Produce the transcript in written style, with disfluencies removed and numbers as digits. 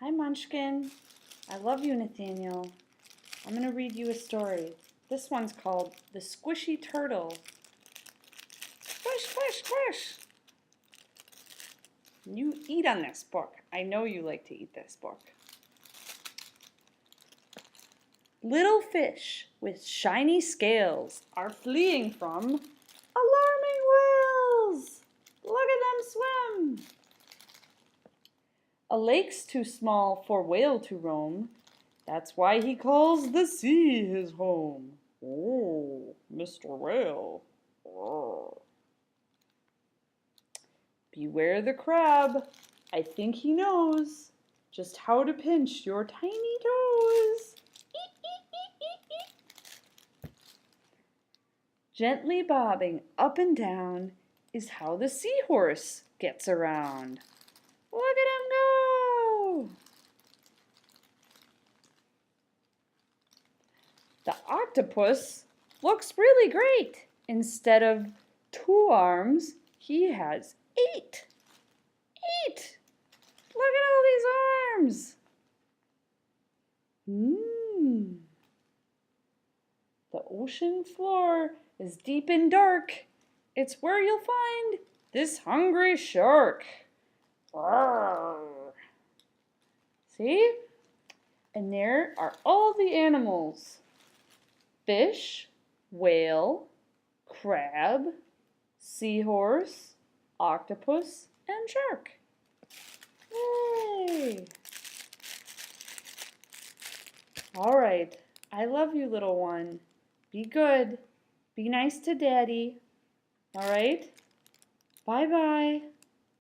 Hi, Munchkin. I love you, Nathaniel. I'm going to read you a story. This one's called The Squishy Turtle. Squish, squish, squish. You eat on this book. I know you like to eat this book. Little fish with shiny scales are fleeing from alarming whales. Look at them swim. A lake's too small for whale to roam. That's why he calls the sea his home. Oh, Mr. Whale. Oh. Beware the crab. I think he knows just how to pinch your tiny toes. Gently bobbing up and down is how the seahorse gets around. Look at him go! The octopus looks really great. Instead of 2 arms, he has 8. 8! Look at all these arms! The ocean floor is deep and dark. It's where you'll find this hungry shark. Arr. See? And there are all the animals. Fish, whale, crab, seahorse, octopus, and shark. Yay! All right. I love you, little one. Be good. Be nice to Daddy. All right? Bye-bye.